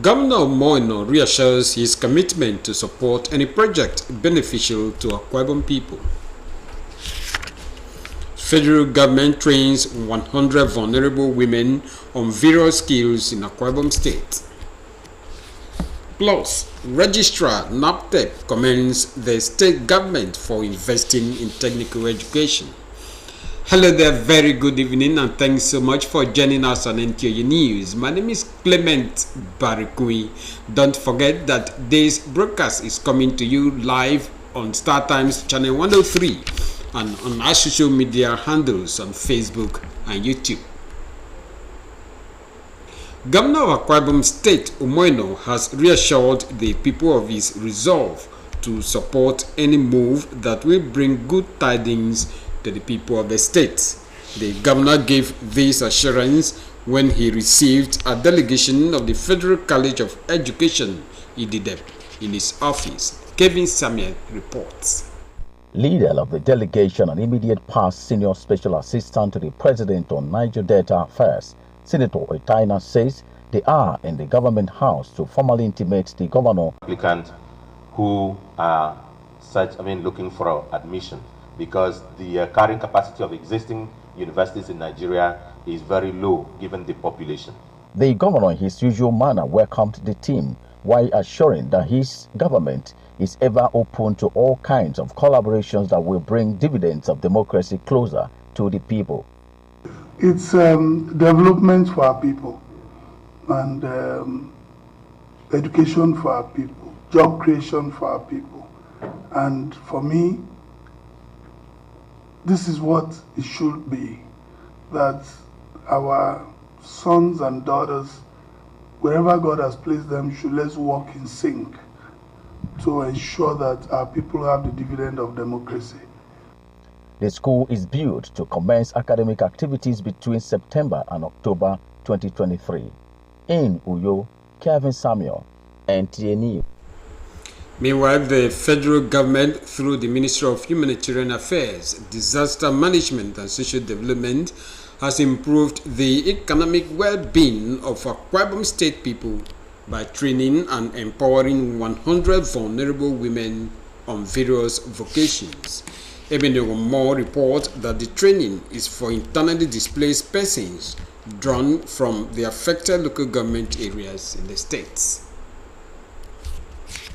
Governor Umoino reassures his commitment to support any project beneficial to Akwa Ibom people. Federal government trains 100 vulnerable women on various skills in Akwa Ibom State. Plus, Registrar NAPTEP commends the state government for investing in technical education. Hello there, very good evening, and thanks so much for joining us on NTOU News. My name is Clement Barikui. Don't forget that this broadcast is coming to you live on Star Times Channel 103 and on our social media handles on Facebook and YouTube. Governor of Akwa Ibom State, Umoino, has reassured the people of his resolve to support any move that will bring good tidings to the people of the state. The governor gave this assurance when he received a delegation of the Federal College of Education, EDDEP, in his office. Kevin Samuel reports. Leader of the delegation and immediate past senior special assistant to the president on Niger Delta Affairs, Senator Etaina, says they are in the government house to formally intimate the governor. Applicants who are looking for admission, because the carrying capacity of existing universities in Nigeria is very low given the population. The governor in his usual manner welcomed the team while assuring that his government is ever open to all kinds of collaborations that will bring dividends of democracy closer to the people. It's development for our people and education for our people, job creation for our people. And for me, this is what it should be, that our sons and daughters, wherever God has placed them, should let's walk in sync to ensure that our people have the dividend of democracy. The school is built to commence academic activities between September and October 2023. In Uyo, Kevin Samuel, NTOU. Meanwhile, the federal government, through the Ministry of Humanitarian Affairs, Disaster Management and Social Development, has improved the economic well-being of Akwa Ibom State people by training and empowering 100 vulnerable women on various vocations. Ebenego Moore reports that the training is for internally displaced persons drawn from the affected local government areas in the states.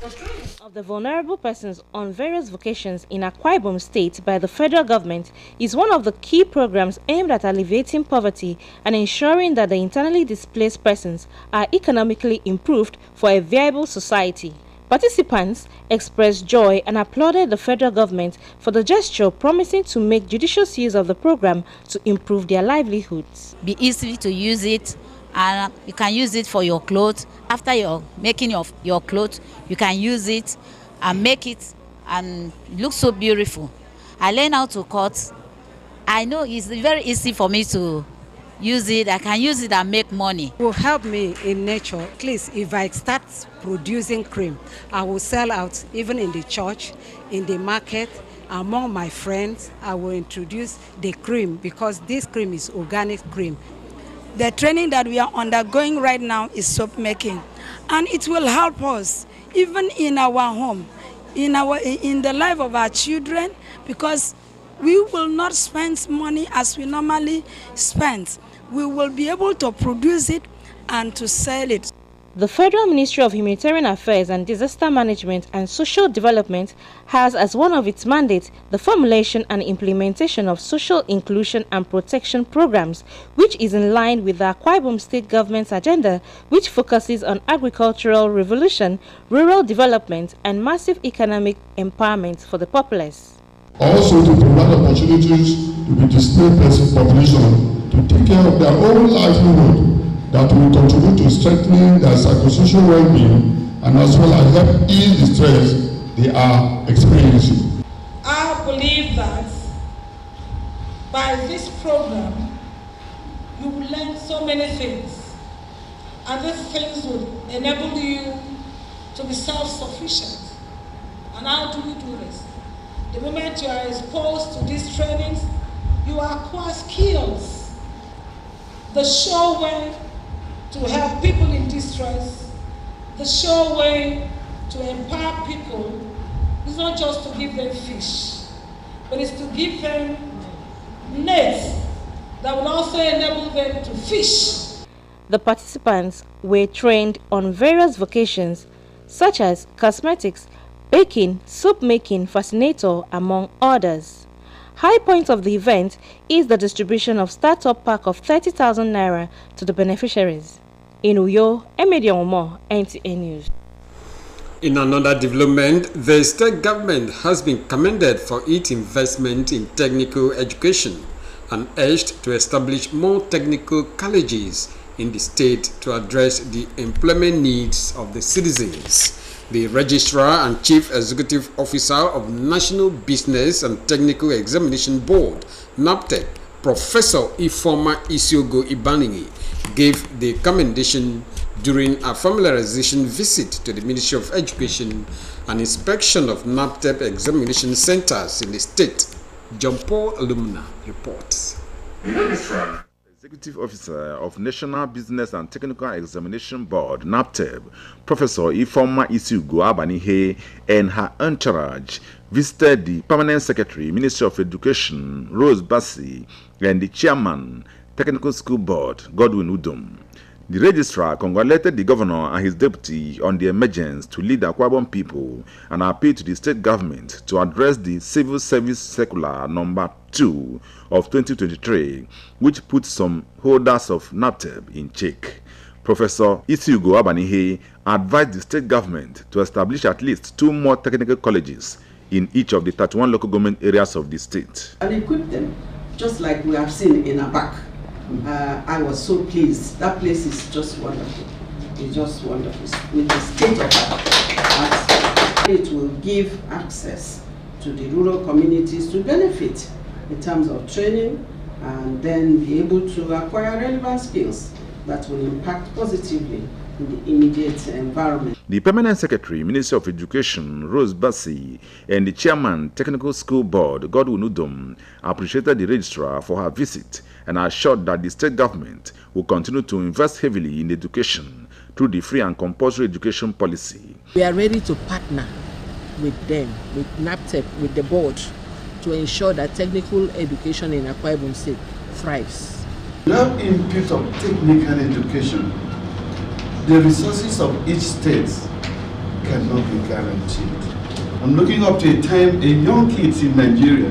The training of the vulnerable persons on various vocations in Akwa Ibom State by the federal government is one of the key programs aimed at alleviating poverty and ensuring that the internally displaced persons are economically improved for a viable society. Participants expressed joy and applauded the federal government for the gesture, promising to make judicious use of the program to improve their livelihoods. Be easy to use it, and you can use it for your clothes. After you're making your clothes, you can use it and make it and it looks so beautiful. I learned how to cut. I know it's very easy for me to use it. I can use it and make money. It will help me in nature. At least if I start producing cream, I will sell out even in the church, in the market, among my friends. I will introduce the cream because this cream is organic cream. The training that we are undergoing right now is soap making, and it will help us even in our home, in the life of our children, because we will not spend money as we normally spend. We will be able to produce it and to sell it. The Federal Ministry of Humanitarian Affairs and Disaster Management and Social Development has as one of its mandates the formulation and implementation of social inclusion and protection programs, which is in line with the Akwa Ibom State government's agenda, which focuses on agricultural revolution, rural development, and massive economic empowerment for the populace. Also to provide opportunities to the displaced person population to take care of their own livelihood that will contribute to strengthening their psychosocial well-being and as well as help ease the stress they are experiencing. I believe that by this program, you will learn so many things, and these things will enable you to be self-sufficient. And how do we do this? The moment you are exposed to these trainings, you acquire skills. The sure way to help people in distress, the sure way to empower people is not just to give them fish, but it's to give them nets that will also enable them to fish. The participants were trained on various vocations such as cosmetics, baking, soap making, fascinator, among others. High point of the event is the distribution of startup pack of 30,000 naira to the beneficiaries. In Uyo, Emedi Omo, NTA News. In another development, the state government has been commended for its investment in technical education and urged to establish more technical colleges in the state to address the employment needs of the citizens. The Registrar and Chief Executive Officer of National Business and Technical Examination Board, NABTEB, Professor Ifeoma Isiogo Ibanigi, gave the commendation during a familiarization visit to the Ministry of Education and inspection of NABTEB examination centers in the state. John Paul Alumna reports. Executive Officer of National Business and Technical Examination Board, NABTEB, Professor Ifeoma Isiogo Ibanigi, and her entourage visited the Permanent Secretary, Ministry of Education, Rose Bassi, and the Chairman, Technical School Board, Godwin Udom. The registrar congratulated the governor and his deputy on the emergence to lead the Akwa Ibom people and appealed to the state government to address the Civil Service Circular number 2 of 2023, which put some holders of NABTEB in check. Professor Isiogo Ibanigi advised the state government to establish at least 2 more technical colleges in each of the 31 local government areas of the state. And equip them, just like we have seen in Abak. I was so pleased. That place is just wonderful. It's just wonderful. With the state of art, it will give access to the rural communities to benefit in terms of training and then be able to acquire relevant skills that will impact positively in the immediate environment. The Permanent Secretary, Ministry of Education, Rose Bassi, and the Chairman, Technical School Board, Godwin Udom, appreciated the registrar for her visit and assured that the state government will continue to invest heavily in education through the free and compulsory education policy. We are ready to partner with them, with NABTEB, with the board, to ensure that technical education in Akwa Ibom State thrives. Without input of technical education, the resources of each state cannot be guaranteed. I'm looking up to a time a young kids in Nigeria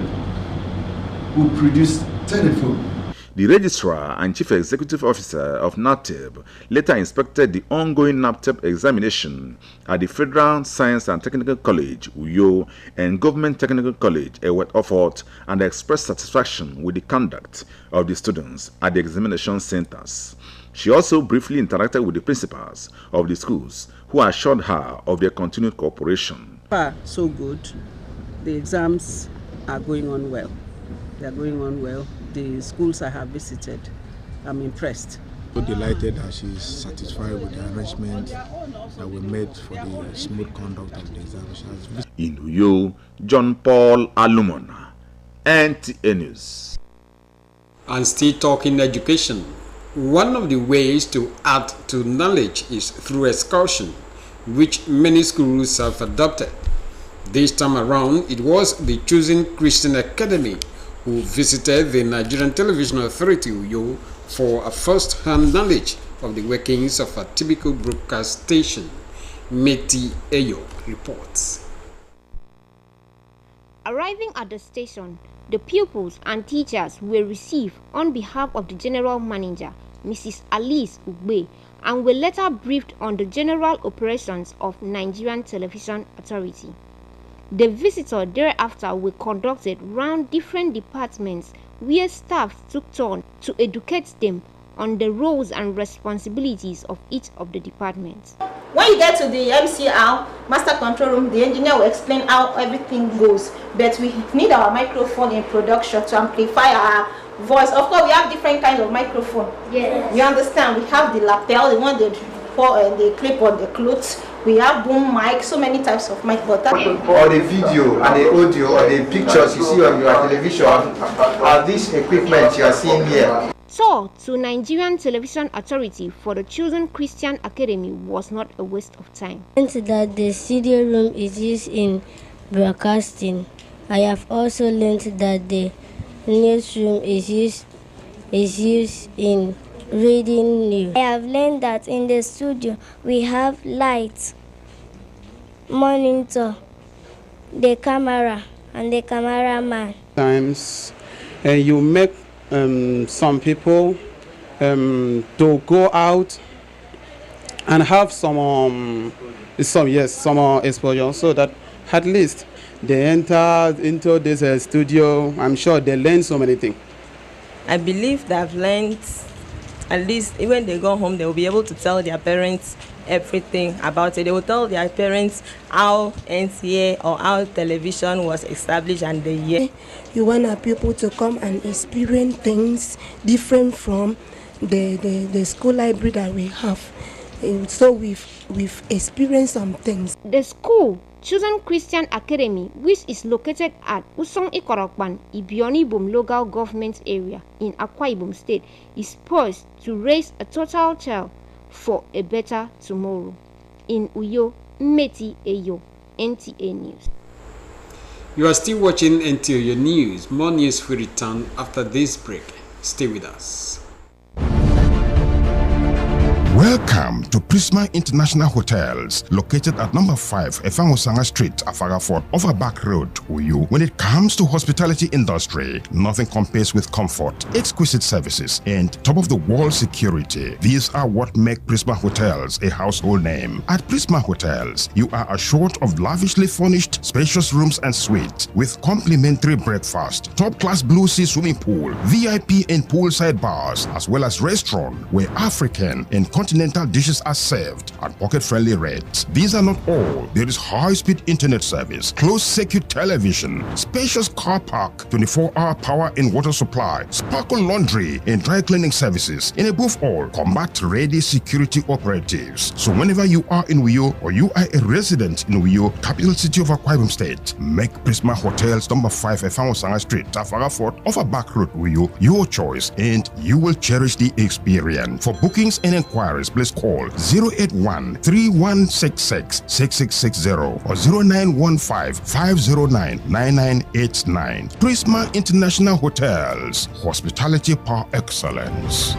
will produce telephone. The Registrar and Chief Executive Officer of NABTEB later inspected the ongoing NABTEB examination at the Federal Science and Technical College, Uyo, and Government Technical College, Ewet Ofort, and expressed satisfaction with the conduct of the students at the examination centers. She also briefly interacted with the principals of the schools, who assured her of their continued cooperation. Far so good. The exams are going on well. They are going on well. The schools I have visited, I'm impressed. So delighted that she's satisfied with the arrangement that we made for the smooth conduct of the examinations. In Uyo, John Paul Alumona, NTA News. And still talking education, one of the ways to add to knowledge is through excursion, which many schools have adopted. This time around, it was the Choosing Christian Academy who visited the Nigerian Television Authority, Uyo, for a first-hand knowledge of the workings of a typical broadcast station. Meti Eyo reports. Arriving at the station, the pupils and teachers were received on behalf of the General Manager, Mrs. Alice Ugbe, and were later briefed on the general operations of Nigerian Television Authority. The visitor thereafter were conducted round different departments where staff took turn to educate them on the roles and responsibilities of each of the departments. When you get to the MCR, Master Control Room, the engineer will explain how everything goes. But we need our microphone in production to amplify our voice. Of course, we have different kinds of microphone. Yes. You understand? We have the lapel, the one they clip on the clothes. We have boom mic, so many types of mic. But or the video and the audio or the pictures you see on your television are this equipment you are seeing here. So, to Nigerian Television Authority for the Chosen Christian Academy was not a waste of time. That the studio room is used in broadcasting. I have also learned that the newsroom is used in reading news. I have learned that in the studio we have lights, monitor, the camera, and the cameraman. Times you make some people to go out and have some exposure, so that at least they enter into this studio. I'm sure they learn so many things. I believe they've learned, at least when they go home, they will be able to tell their parents everything about it. They will tell their parents how NTA or how television was established and the year. You want our people to come and experience things different from the school library that we have. And so we've experienced some things. The school, Chosen Christian Academy, which is located at Usong Ikorokban, Ibionibum local government area in Akwa Ibom State, is poised to raise a total child for a better tomorrow. In Uyo, Meti Eyo, NTA News. You are still watching NTA News. More news will return after this break. Stay with us. Welcome to Prisma International Hotels, located at number 5 Efangosanga Street, Afagafort, Overback Road, Uyu. When it comes to hospitality industry, nothing compares with comfort, exquisite services, and top-of-the-world security. These are what make Prisma Hotels a household name. At Prisma Hotels, you are assured of lavishly furnished, spacious rooms and suites with complimentary breakfast, top-class Blue Sea swimming pool, VIP and poolside bars, as well as restaurant where African and continental dishes are served at pocket-friendly rates. These are not all. There is high-speed internet service, closed-circuit television, spacious car park, 24-hour power and water supply, sparkle laundry and dry cleaning services, and above all, combat-ready security operatives. So whenever you are in Uyo or you are a resident in Uyo, capital city of Akwa Ibom State, make Prisma Hotels number 5 Efangosanga Street, Afagafort, Overback Road, Uyo, your choice, and you will cherish the experience. For bookings and inquiries, please call 081-3166-6660 or 0915-509-9989. Prisma International Hotels, hospitality par excellence.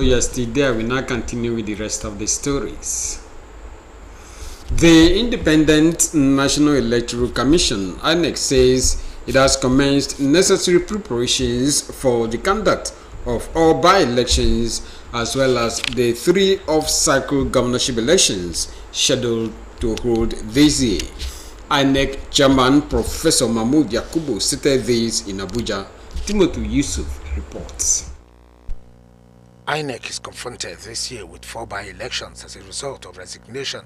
You are still there. We now continue with the rest of the stories. The Independent National Electoral Commission, INEC, says it has commenced necessary preparations for the conduct of all by-elections as well as the 3 off-cycle governorship elections scheduled to hold this year. INEC Chairman Professor Mahmoud Yakubu stated this in Abuja. Timothy Yusuf reports. INEC is confronted this year with 4 by-elections as a result of resignation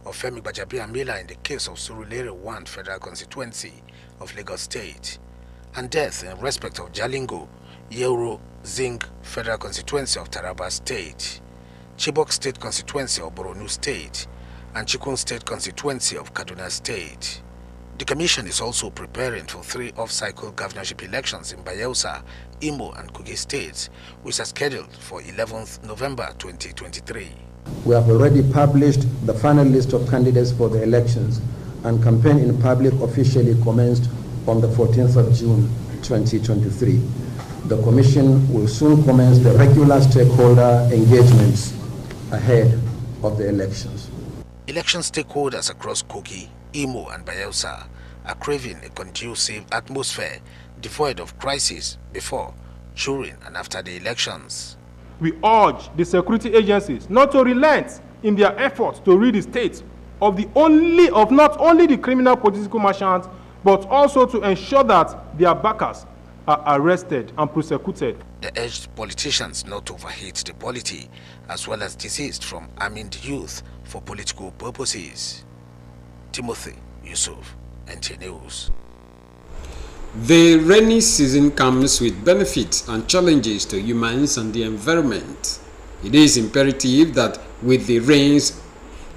of Femi Gbajabiamila in the case of Surulere 1 Federal Constituency of Lagos State and death in respect of Jalingo, Yero, Zing Federal Constituency of Taraba State, Chibok State Constituency of Borno State, and Chikun State constituency of Kaduna State. The commission is also preparing for 3 off-cycle governorship elections in Bayelsa, Imo and Kogi states, which are scheduled for 11th November 2023. We have already published the final list of candidates for the elections, and campaign in public officially commenced on the 14th of June 2023. The Commission will soon commence the regular stakeholder engagements ahead of the elections. Election stakeholders across Kogi, Imo and Bayelsa are craving a conducive atmosphere devoid of crisis before, during and after the elections. We urge the security agencies not to relent in their efforts to rid the state of not only the criminal political merchants, but also to ensure that their backers are arrested and prosecuted. They urged politicians not to overheat the polity, as well as desist from arming the youth for political purposes. Timothy Yusuf, NTA News. The rainy season comes with benefits and challenges to humans and the environment. It is imperative that with the rains,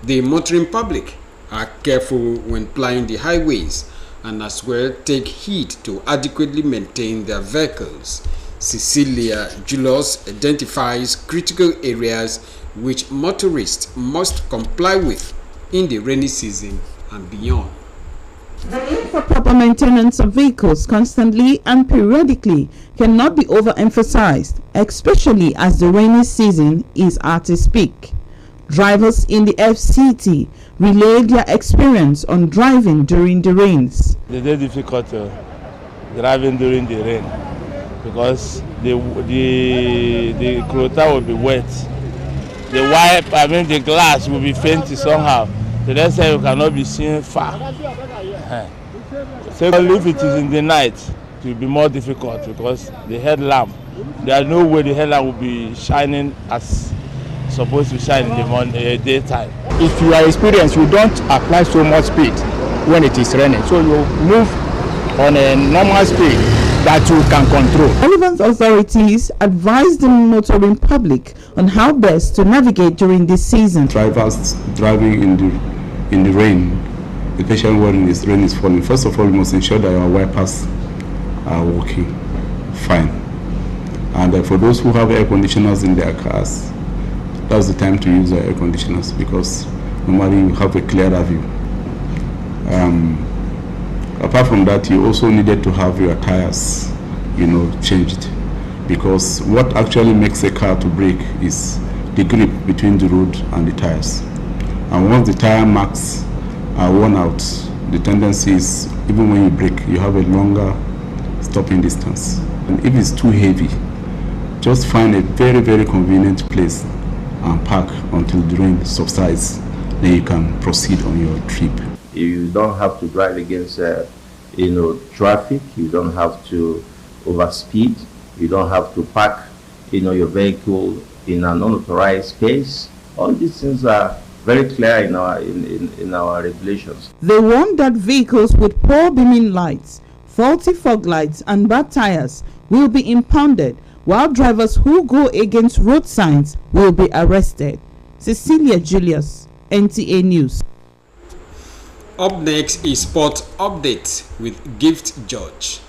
the motoring public are careful when plying the highways and as well take heed to adequately maintain their vehicles. Cecilia Julius identifies critical areas which motorists must comply with in the rainy season and beyond. The need for proper maintenance of vehicles constantly and periodically cannot be overemphasized, especially as the rainy season is at its peak. Drivers in the FCT relayed their experience on driving during the rains. It's very difficult driving during the rain because the clothes will be wet. The glass will be fainty somehow. The next time you cannot be seen far. Secondly, if it is in the night, it will be more difficult because the headlamp, there is no way the headlamp will be shining as supposed to shine in the daytime. If you are experienced, you don't apply so much speed when it is raining. So you move on a normal speed that you can control. Relevant authorities advise the motoring public on how best to navigate during this season. Drivers driving in the rain, especially when this rain is falling, first of all, you must ensure that your wipers are working fine. And for those who have air conditioners in their cars, that's the time to use the air conditioners because normally you have a clearer view. Apart from that, you also needed to have your tires, changed, because what actually makes a car to brake is the grip between the road and the tires. And once the tire marks are worn out, the tendency is, even when you brake, you have a longer stopping distance. And if it's too heavy, just find a very, very convenient place and park until the rain subsides. Then you can proceed on your trip. You don't have to drive against, traffic. You don't have to overspeed. You don't have to park, your vehicle in an unauthorized space. All these things are very clear in our regulations. They warn that vehicles with poor beaming lights, faulty fog lights, and bad tires will be impounded, while drivers who go against road signs will be arrested. Cecilia Julius, NTA News. Up next is Sport Update with Gift George.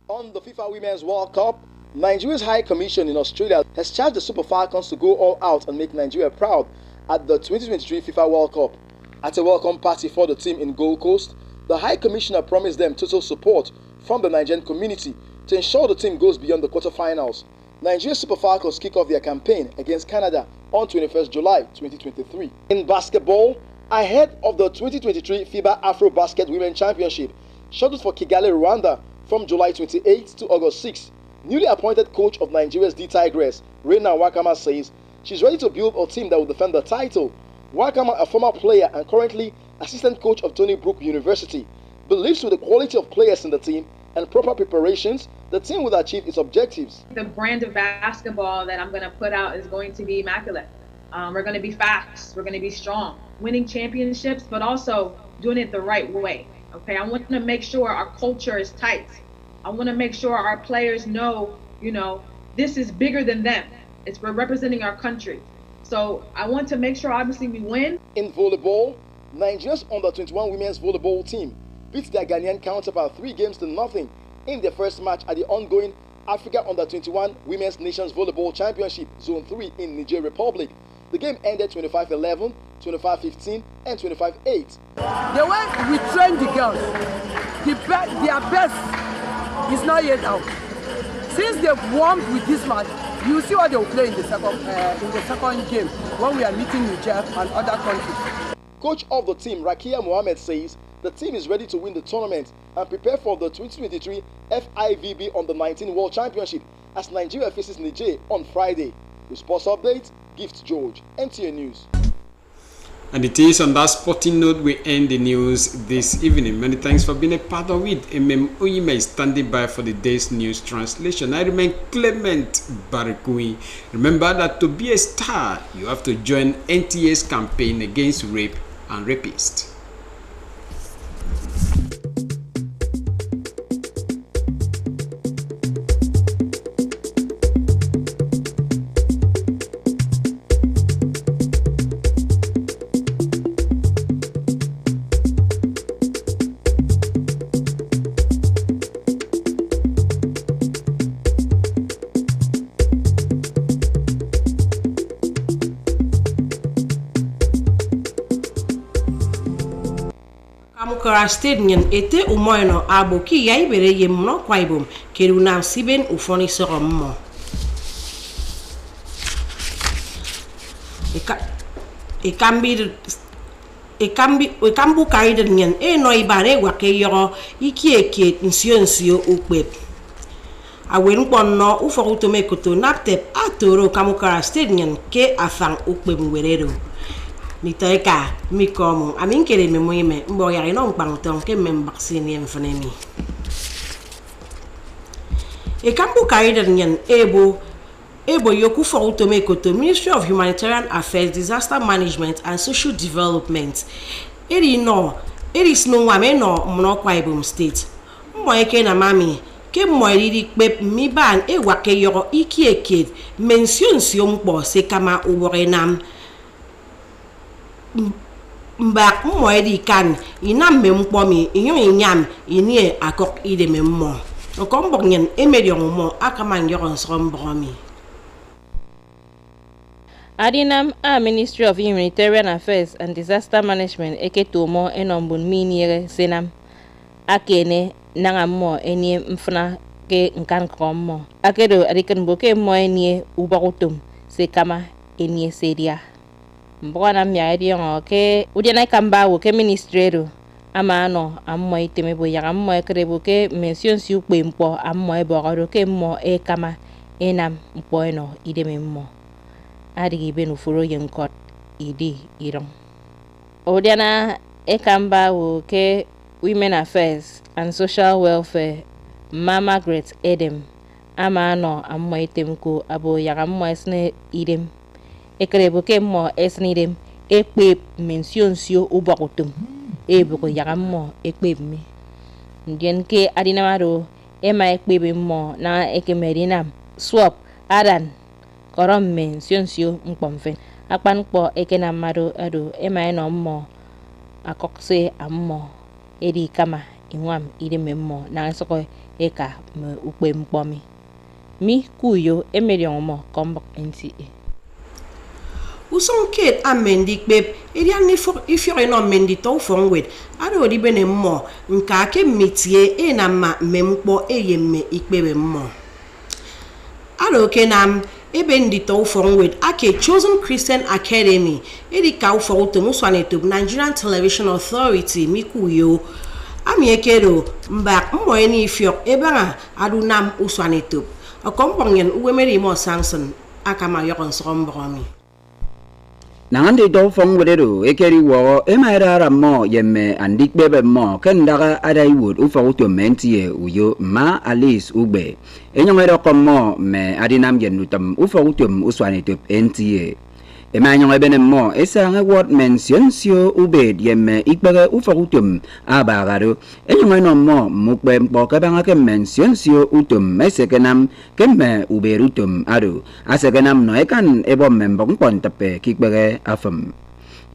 On the FIFA Women's World Cup, Nigeria's High Commission in Australia has charged the Super Falcons to go all out and make Nigeria proud at the 2023 FIFA World Cup. At a welcome party for the team in Gold Coast, the High Commissioner promised them total support from the Nigerian community to ensure the team goes beyond the quarterfinals. Nigeria Super Falcons kick off their campaign against Canada on 21st July 2023. In basketball, ahead of the 2023 FIBA Afro-Basket Women Championship, scheduled for Kigali, Rwanda from July 28 to August 6, newly appointed coach of Nigeria's D Tigress, Reina Wakama, says she's ready to build a team that will defend the title. Wakama, a former player and currently assistant coach of Tony Brook University, believes with the quality of players in the team and proper preparations, the team will achieve its objectives. The brand of basketball that I'm going to put out is going to be immaculate. We're going to be fast. We're going to be strong, winning championships, but also doing it the right way. Okay, I want to make sure our culture is tight. I want to make sure our players know, this is bigger than them. We're representing our country. So I want to make sure, obviously, we win. In volleyball, Nigeria's under-21 women's volleyball team beat their Ghanaian counterpart 3-0 in their first match at the ongoing Africa Under-21 Women's Nations Volleyball Championship Zone 3 in Niger Republic. The game ended 25-11, 25-15, and 25-8. The way we train the girls, their best is not yet out. Since they've won with this match, you see what they will play in the second game when we are meeting Niger and other countries. Coach of the team, Rakia Mohammed, says the team is ready to win the tournament and prepare for the 2023 FIVB Under-19 World Championship as Nigeria faces Niger on Friday. With Sports Update, Gift George, NTA News. And it is on that sporting note we end the news this evening. Many thanks for being a part of it. Uyime is standing by for the day's news translation. I remain Clement Barakui. Remember that to be a star, you have to join NTA's campaign against rape and rapists. Kamukara Stadium ete umoino aboki ya ibere ye mno kwa ibom keruna siben ufoni sorommo. Ekambu kaiden nyen no ibare wake yoro iki eke nsio ukpep. Awen kwanno uforuto mekoto naptep atoro Kamukara Stadium ke afang ukpep werero. Nitaeka mikomo aminkere memoyeme mbo yare no mpangton ke membaksini emfanemi. Ekambu kaiden nyen Ebo yoku for utomekoto Ministry of Humanitarian Affairs, Disaster Management and Social Development. Eri is no wame no mno kwa Ibom State. Mwa eke na mami ke mwa eriri kpep miban wake yoro iki eked mention siyo mpo se kama ubore nam mbak mwa eri kan inam mempo mi inyo inyam inie akok ide memmo. Okombok nyen emedion mo akaman yoron srombromi. Adinam a Ministry of Humanitarian Affairs and Disaster Management eketomo enombun miniere senam akene nangammo enie mfna ke nkan kromo akedo arikan boke mo enie ubarutum se kama enie sedia mbona myaedio ke udena kamba wo ke ministrero amano ammo itemebo ya ammo ekrebo ke mention si ukpe mpo ammo eboro ke mo e kama enam mpo eno idememmo adigi benu furo yenkot idi irong odiana ekamba wo ke Women Affairs and Social Welfare Mama Great Edem amano ammo itemko abo yagammo esne idem ekrebo ke mo esne idem ekpe mention sio ubakutum eboko yagammo ekpe mi ndien ke adinamaro ema ekpe mo na ekemerina swap adan korom mention sio mkpomfen akpan kpo ekena mado ado ema eno mo akokse ammo edi kama inwam ide memmo na soko eka me ukpe mkpomi mi kuyo emerion mo kombok NTA Uson kid amendi kpep ediani for ifyore no mendi to fongwed ado di bene mo nka ke mitie na ma memkpo eyemme ikpebe mo ado kenam ebe ndi to fongwed ake Chosen Christian Academy edika uforuto muswaneto Nigerian Television Authority mikuyo amiekero mba mmoeni ifyo ebanga adunam uswaneto akompongyen uwemeri mo Samson akama yokon sombromi Nangandi do fong wedero ekeri wo emaira mo yemme andik bebe mo kendaga adai wood uforuto mentie uyo ma Alice Ugbe enyongero komo me adinam yenutam uforutum uswaneto NTA Emanyong ebene mo esang award mention sio ubed yemme ikbere ufarutum abagado enyong eno mo mukbe mpo kabanga ke mention sio utum mesekenam kemme uberutum ado asekenam no ekan ebo membong pontape kikbere afam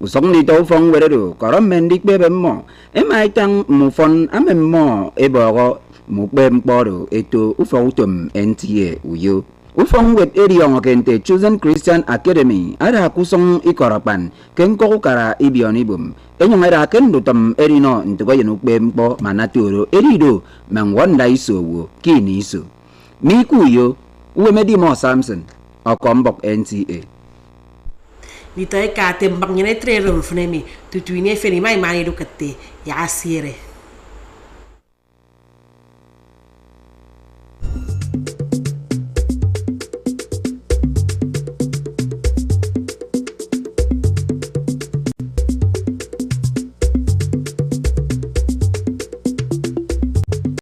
usong ni tau fong weredo korom mendik bebe mo emaitang mufon amemmo ebogo mukbe mpodo eto ufarutum NTA uyo Ufong wet eriong kente Chosen Christian Academy ada kusong ikorapan kengko kara ibionibum enyong era kendutam erino ntugo yenuk bempo manaturo erido mangwanda isowo kini iso mikuyo uwe medimo Samson okombok NTA Nitoy ka tembang nyane trero funemi tutuine feri mai mani dukate ya asire